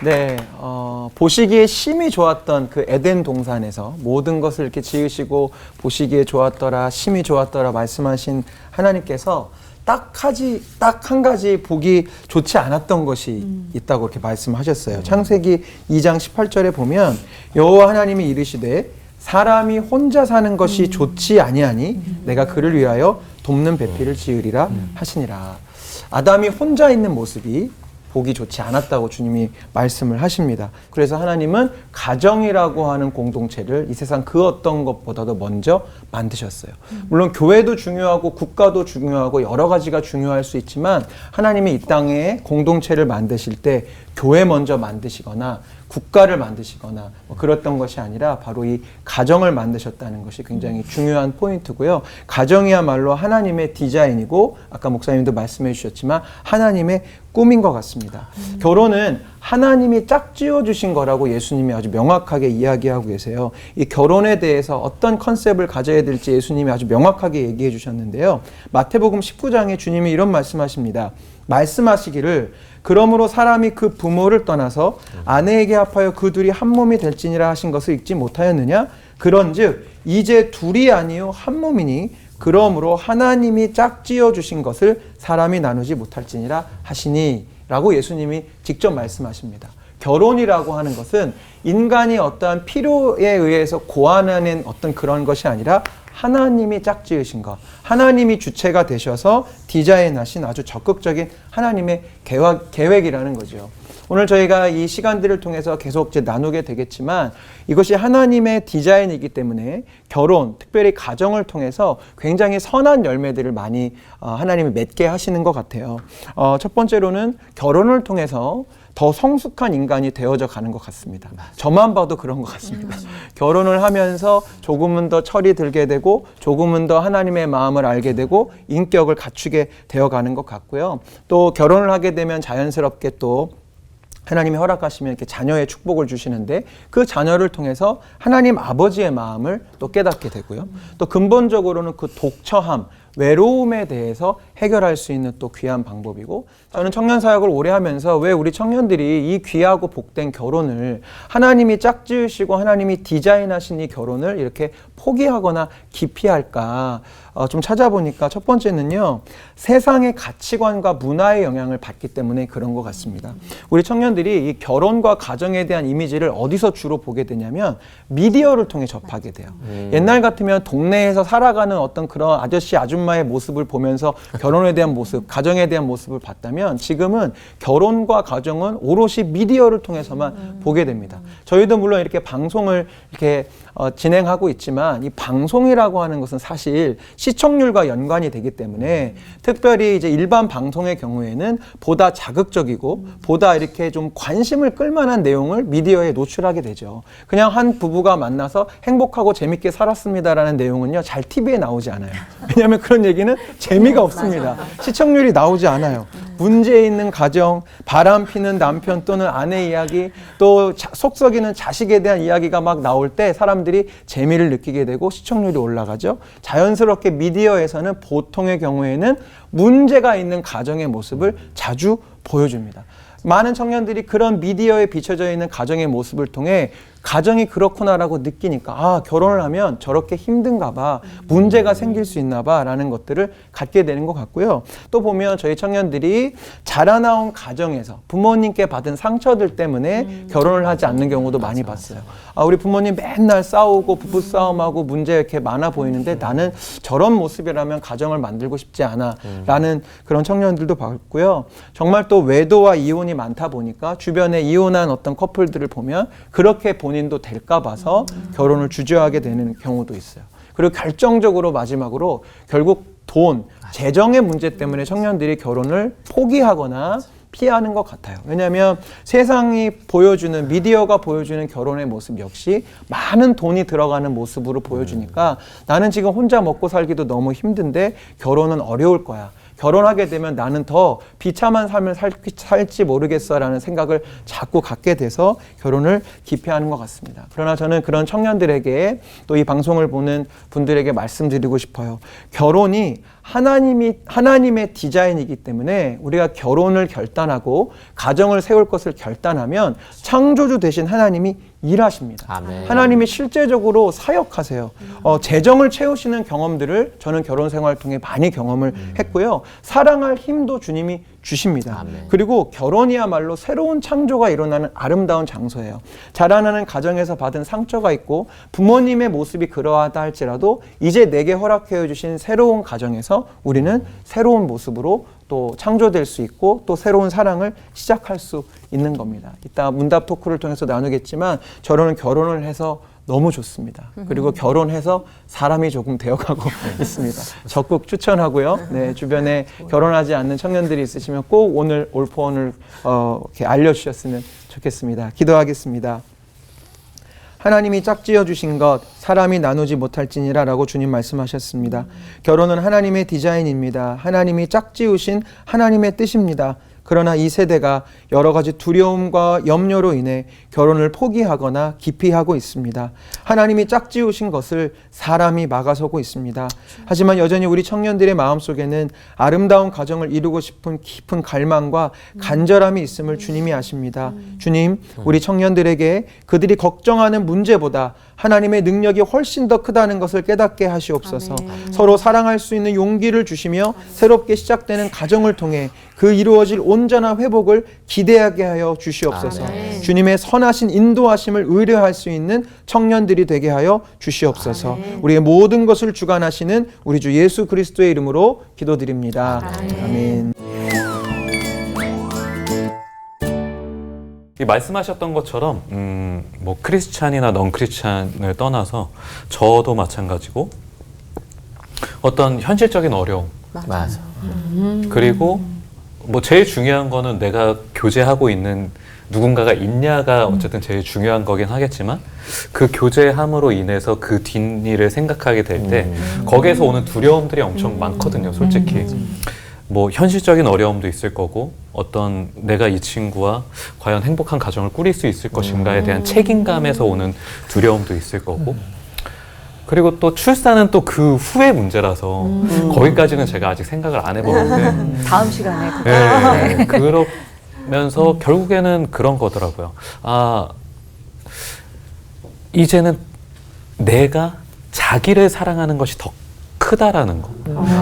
네, 보시기에 심히 좋았던 그 에덴 동산에서 모든 것을 이렇게 지으시고 보시기에 좋았더라, 심히 좋았더라 말씀하신 하나님께서 딱 한 가지 보기 좋지 않았던 것이 있다고 이렇게 말씀하셨어요. 창세기 2장 18절에 보면 여호와 하나님이 이르시되 사람이 혼자 사는 것이 좋지 아니하니 내가 그를 위하여 돕는 배필을 지으리라 하시니라. 아담이 혼자 있는 모습이 보기 좋지 않았다고 주님이 말씀을 하십니다. 그래서 하나님은 가정이라고 하는 공동체를 이 세상 그 어떤 것보다도 먼저 만드셨어요. 물론 교회도 중요하고 국가도 중요하고 여러 가지가 중요할 수 있지만 하나님이 이 땅에 공동체를 만드실 때 교회 먼저 만드시거나 국가를 만드시거나 그랬던 것이 아니라 바로 이 가정을 만드셨다는 것이 굉장히 중요한 포인트고요. 가정이야말로 하나님의 디자인이고 아까 목사님도 말씀해 주셨지만 하나님의 꿈인 것 같습니다. 결혼은 하나님이 짝지어 주신 거라고 예수님이 아주 명확하게 이야기하고 계세요. 이 결혼에 대해서 어떤 컨셉을 가져야 될지 예수님이 아주 명확하게 얘기해 주셨는데요. 마태복음 19장에 주님이 이런 말씀하십니다. 말씀하시기를 그러므로 사람이 그 부모를 떠나서 아내에게 합하여 그 둘이 한 몸이 될지니라 하신 것을 읽지 못하였느냐? 그런즉 이제 둘이 아니요 한 몸이니 그러므로 하나님이 짝지어 주신 것을 사람이 나누지 못할지니라 하시니 라고 예수님이 직접 말씀하십니다. 결혼이라고 하는 것은 인간이 어떠한 필요에 의해서 고안하는 어떤 그런 것이 아니라 하나님이 짝지으신 것, 하나님이 주체가 되셔서 디자인하신 아주 적극적인 하나님의 계획이라는 거죠. 오늘 저희가 이 시간들을 통해서 계속 이제 나누게 되겠지만 이것이 하나님의 디자인이기 때문에 결혼, 특별히 가정을 통해서 굉장히 선한 열매들을 많이 하나님이 맺게 하시는 것 같아요. 첫 번째로는 결혼을 통해서 더 성숙한 인간이 되어져 가는 것 같습니다. 저만 봐도 그런 것 같습니다. 결혼을 하면서 조금은 더 철이 들게 되고 조금은 더 하나님의 마음을 알게 되고 인격을 갖추게 되어가는 것 같고요. 또 결혼을 하게 되면 자연스럽게 또 하나님이 허락하시면 이렇게 자녀의 축복을 주시는데 그 자녀를 통해서 하나님 아버지의 마음을 또 깨닫게 되고요. 또 근본적으로는 그 독처함, 외로움에 대해서 해결할 수 있는 또 귀한 방법이고, 저는 청년 사역을 오래 하면서 왜 우리 청년들이 이 귀하고 복된 결혼을 하나님이 짝지으시고 하나님이 디자인하신 이 결혼을 이렇게 포기하거나 기피할까 좀 찾아보니까 첫 번째는요, 세상의 가치관과 문화의 영향을 받기 때문에 그런 것 같습니다. 우리 청년들이 이 결혼과 가정에 대한 이미지를 어디서 주로 보게 되냐면 미디어를 통해 접하게 돼요. 옛날 같으면 동네에서 살아가는 어떤 그런 아저씨 아줌마의 모습을 보면서 결혼에 대한 모습, 가정에 대한 모습을 봤다면 지금은 결혼과 가정은 오롯이 미디어를 통해서만 보게 됩니다. 저희도 물론 이렇게 방송을 이렇게 진행하고 있지만 이 방송이라고 하는 것은 사실 시청률과 연관이 되기 때문에 특별히 이제 일반 방송의 경우에는 보다 자극적이고 보다 이렇게 좀 관심을 끌만한 내용을 미디어에 노출하게 되죠. 그냥 한 부부가 만나서 행복하고 재밌게 살았습니다라는 내용은요, 잘 TV에 나오지 않아요. 왜냐하면 그런 얘기는 재미가 없습니다. 시청률이 나오지 않아요. 문제 있는 가정, 바람피는 남편 또는 아내 이야기, 또 속 썩이는 자식에 대한 이야기가 막 나올 때 사람들이 재미를 느끼게 되고 시청률이 올라가죠. 자연스럽게 미디어에서는 보통의 경우에는 문제가 있는 가정의 모습을 자주 보여줍니다. 많은 청년들이 그런 미디어에 비춰져 있는 가정의 모습을 통해 가정이 그렇구나라고 느끼니까 결혼을 하면 저렇게 힘든가 봐, 문제가 생길 수 있나 봐 라는 것들을 갖게 되는 것 같고요. 또 보면 저희 청년들이 자라나온 가정에서 부모님께 받은 상처들 때문에 결혼을 하지 않는 경우도 많이 봤어요. 우리 부모님 맨날 싸우고 부부싸움하고 문제 이렇게 많아 보이는데 나는 저런 모습이라면 가정을 만들고 싶지 않아 라는 그런 청년들도 봤고요. 정말 또 외도와 이혼이 많다 보니까 주변에 이혼한 어떤 커플들을 보면 그렇게 본인도 될까 봐서 결혼을 주저하게 되는 경우도 있어요. 그리고 결정적으로 마지막으로 결국 돈, 재정의 문제 때문에 청년들이 결혼을 포기하거나 피하는 것 같아요. 왜냐하면 세상이 보여주는, 미디어가 보여주는 결혼의 모습 역시 많은 돈이 들어가는 모습으로 보여주니까 나는 지금 혼자 먹고 살기도 너무 힘든데 결혼은 어려울 거야. 결혼하게 되면 나는 더 비참한 삶을 살지 모르겠어라는 생각을 자꾸 갖게 돼서 결혼을 기피하는 것 같습니다. 그러나 저는 그런 청년들에게 또 이 방송을 보는 분들에게 말씀드리고 싶어요. 결혼이 하나님의 디자인이기 때문에 우리가 결혼을 결단하고 가정을 세울 것을 결단하면 창조주 되신 하나님이 일하십니다. 아멘. 하나님이 실제적으로 사역하세요. 재정을 채우시는 경험들을 저는 결혼 생활 통해 많이 경험을 했고요. 사랑할 힘도 주님이 주십니다. 아멘. 그리고 결혼이야말로 새로운 창조가 일어나는 아름다운 장소예요. 자라나는 가정에서 받은 상처가 있고 부모님의 모습이 그러하다 할지라도 이제 내게 허락해 주신 새로운 가정에서 우리는 새로운 모습으로 또 창조될 수 있고 또 새로운 사랑을 시작할 수 있는 겁니다. 이따 문답 토크를 통해서 나누겠지만 저는 결혼을 해서 너무 좋습니다. 그리고 결혼해서 사람이 조금 되어가고 있습니다. 적극 추천하고요. 네, 주변에 결혼하지 않는 청년들이 있으시면 꼭 오늘 올포원을 이렇게 알려주셨으면 좋겠습니다. 기도하겠습니다. 하나님이 짝지어 주신 것 사람이 나누지 못할지니라 라고 주님 말씀하셨습니다. 결혼은 하나님의 디자인입니다. 하나님이 짝지으신 하나님의 뜻입니다. 그러나 이 세대가 여러 가지 두려움과 염려로 인해 결혼을 포기하거나 기피하고 있습니다. 하나님이 짝지으신 것을 사람이 막아서고 있습니다. 하지만 여전히 우리 청년들의 마음속에는 아름다운 가정을 이루고 싶은 깊은 갈망과 간절함이 있음을 주님이 아십니다. 주님, 우리 청년들에게 그들이 걱정하는 문제보다 하나님의 능력이 훨씬 더 크다는 것을 깨닫게 하시옵소서. 아멘. 서로 사랑할 수 있는 용기를 주시며 새롭게 시작되는 가정을 통해 그 이루어질 온전한 회복을 기대하게 하여 주시옵소서. 아멘. 주님의 선하신 인도하심을 의뢰할 수 있는 청년들이 되게 하여 주시옵소서. 아멘. 우리의 모든 것을 주관하시는 우리 주 예수 그리스도의 이름으로 기도드립니다. 아멘. 이 말씀하셨던 것처럼 뭐 크리스찬이나 넌 크리스찬을 떠나서 저도 마찬가지고 어떤 현실적인 어려움 맞아. 그리고 뭐 제일 중요한 거는 내가 교제하고 있는 누군가가 있냐가 어쨌든 제일 중요한 거긴 하겠지만 그 교제함으로 인해서 그 뒷일을 생각하게 될 때 거기에서 오는 두려움들이 엄청 많거든요, 솔직히. 뭐 현실적인 어려움도 있을 거고 어떤 내가 이 친구와 과연 행복한 가정을 꾸릴 수 있을 것인가에 대한 책임감에서 오는 두려움도 있을 거고 그리고 또 출산은 또 그 후의 문제라서 거기까지는 제가 아직 생각을 안 해보는데 다음 시간에 네, 그러면서 결국에는 그런 거더라고요. 아, 이제는 내가 자기를 사랑하는 것이 더 크다라는 거.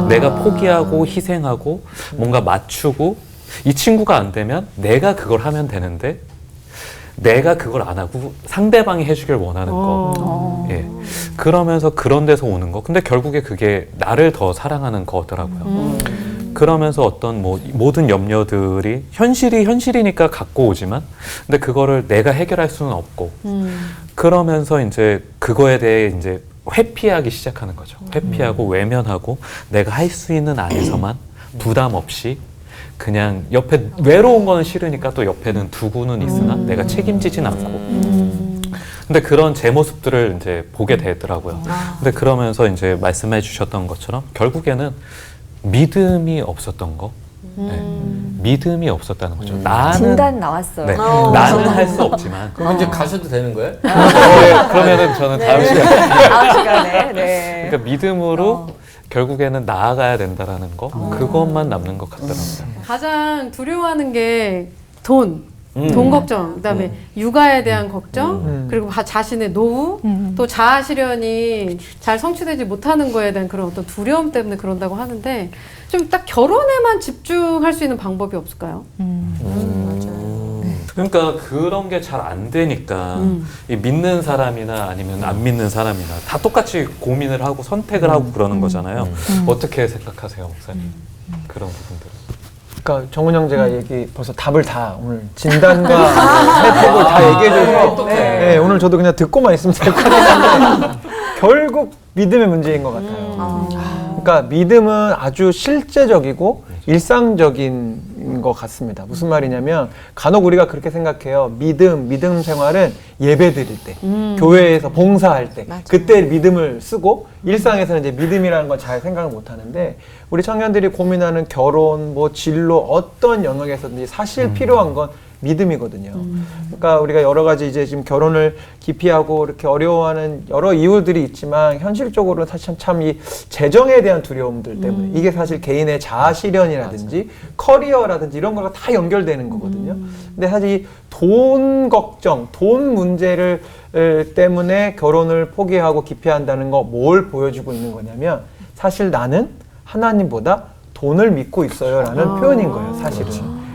내가 포기하고 희생하고 뭔가 맞추고 이 친구가 안 되면 내가 그걸 하면 되는데 내가 그걸 안 하고 상대방이 해주길 원하는 거. 예. 그러면서 그런 데서 오는 거. 근데 결국에 그게 나를 더 사랑하는 거더라고요. 그러면서 어떤 뭐 모든 염려들이 현실이니까 갖고 오지만 근데 그거를 내가 해결할 수는 없고 그러면서 이제 그거에 대해 이제 회피하기 시작하는 거죠. 회피하고 외면하고 내가 할 수 있는 안에서만 부담 없이 그냥 옆에 외로운 거는 싫으니까 또 옆에는 두고는 있으나 내가 책임지진 않고 근데 그런 제 모습들을 이제 보게 되더라고요. 근데 그러면서 이제 말씀해 주셨던 것처럼 결국에는 믿음이 없었던 거 네. 믿음이 없었다는 거죠. 나는 진단 나왔어요. 네. 나는 할 수 없지만 그럼 이제 가셔도 되는 거예요? 네, 그러면은 저는 다음 시간에 다음 시간에. 네. 그러니까 믿음으로 결국에는 나아가야 된다라는 거 그것만 남는 것 같더라고요. 가장 두려워하는 게 돈 걱정, 그다음에 육아에 대한 걱정, 그리고 자신의 노후, 또 자아 실현이 잘 성취되지 못하는 거에 대한 그런 어떤 두려움 때문에 그런다고 하는데 좀 딱 결혼에만 집중할 수 있는 방법이 없을까요? 그러니까 그런 게 잘 안 되니까 이 믿는 사람이나 아니면 안 믿는 사람이나 다 똑같이 고민을 하고 선택을 하고 그러는 거잖아요. 어떻게 생각하세요, 목사님? 그런 부분들. 그러니까 정훈 형제가 벌써 답을 다 오늘 진단과 해법을 다 얘기해줘서 네, 오늘 저도 그냥 듣고만 있으면 될 것 같은데 결국 믿음의 문제인 것 같아요. 그러니까 믿음은 아주 실제적이고 일상적인 것 같습니다. 무슨 말이냐면 간혹 우리가 그렇게 생각해요. 믿음 생활은 예배 드릴 때, 교회에서 봉사할 때 그때 믿음을 쓰고 일상에서는 이제 믿음이라는 건 잘 생각을 못 하는데 우리 청년들이 고민하는 결혼, 뭐 진로 어떤 영역에서든지 사실 필요한 건 믿음이거든요. 그러니까 우리가 여러 가지 이제 지금 결혼을 기피하고 이렇게 어려워하는 여러 이유들이 있지만 현실적으로는 사실 참 이 재정에 대한 두려움들 때문에 이게 사실 개인의 자아 실현이라든지 커리어라든지 이런 거가 다 연결되는 거거든요. 근데 사실 이 돈 걱정, 돈 문제를 때문에 결혼을 포기하고 기피한다는 거 뭘 보여주고 있는 거냐면 사실 나는 하나님보다 돈을 믿고 있어요 라는 표현인 거예요, 사실은.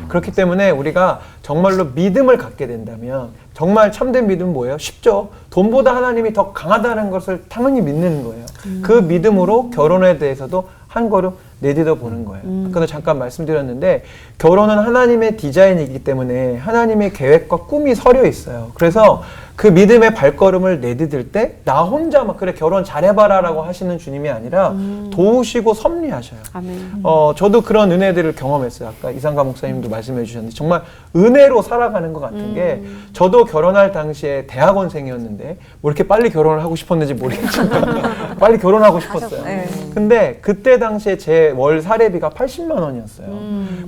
그렇기 때문에 우리가 정말로 믿음을 갖게 된다면 정말 참된 믿음은 뭐예요? 쉽죠. 돈보다 하나님이 더 강하다는 것을 당연히 믿는 거예요. 그 믿음으로 결혼에 대해서도 한 걸음 내딛어 보는 거예요. 아까도 잠깐 말씀드렸는데 결혼은 하나님의 디자인이기 때문에 하나님의 계획과 꿈이 서려 있어요. 그래서 그 믿음의 발걸음을 내디딜 때 나 혼자 막 그래 결혼 잘해봐라 라고 하시는 주님이 아니라 도우시고 섭리하셔요. 아멘. 저도 그런 은혜들을 경험했어요. 아까 이상가 목사님도 말씀해 주셨는데 정말 은혜로 살아가는 것 같은 게 저도 결혼할 당시에 대학원생이었는데 뭐 이렇게 빨리 결혼을 하고 싶었는지 모르겠지만 빨리 결혼하고 싶었어요. 네. 근데 그때 당시에 제 월 사례비가 80만 원이었어요.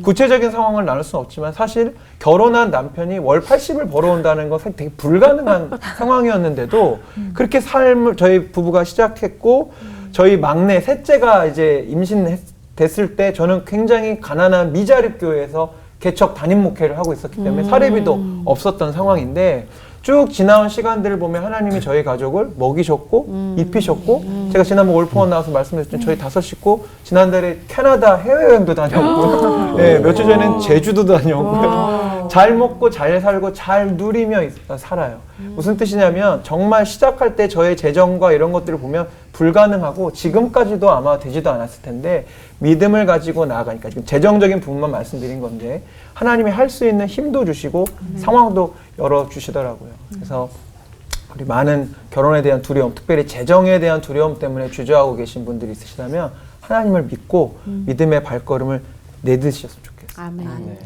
구체적인 상황을 나눌 수는 없지만 사실 결혼한 남편이 월 80을 벌어온다는 건 사실 되게 불가능한 상황이었는데도 그렇게 삶을 저희 부부가 시작했고 저희 막내 셋째가 이제 임신됐을 때 저는 굉장히 가난한 미자립 교회에서 개척 담임 목회를 하고 있었기 때문에 사례비도 없었던 상황인데 쭉 지나온 시간들을 보면 하나님이 저희 가족을 먹이셨고 입히셨고 제가 지난번 올포원 나와서 말씀드렸지만 저희 5 식구 지난달에 캐나다 해외여행도 다녀오고 네, 몇 주 전에는 제주도 다녀오고요. 잘 먹고 잘 살고 잘 누리며 살아요. 무슨 뜻이냐면 정말 시작할 때 저의 재정과 이런 것들을 보면 불가능하고 지금까지도 아마 되지도 않았을 텐데 믿음을 가지고 나아가니까 지금 재정적인 부분만 말씀드린 건데 하나님이 할 수 있는 힘도 주시고 상황도 열어주시더라고요. 그래서 우리 많은 결혼에 대한 두려움, 특별히 재정에 대한 두려움 때문에 주저하고 계신 분들이 있으시다면 하나님을 믿고 믿음의 발걸음을 내딛으셨으면 좋겠어요. 아멘. 네.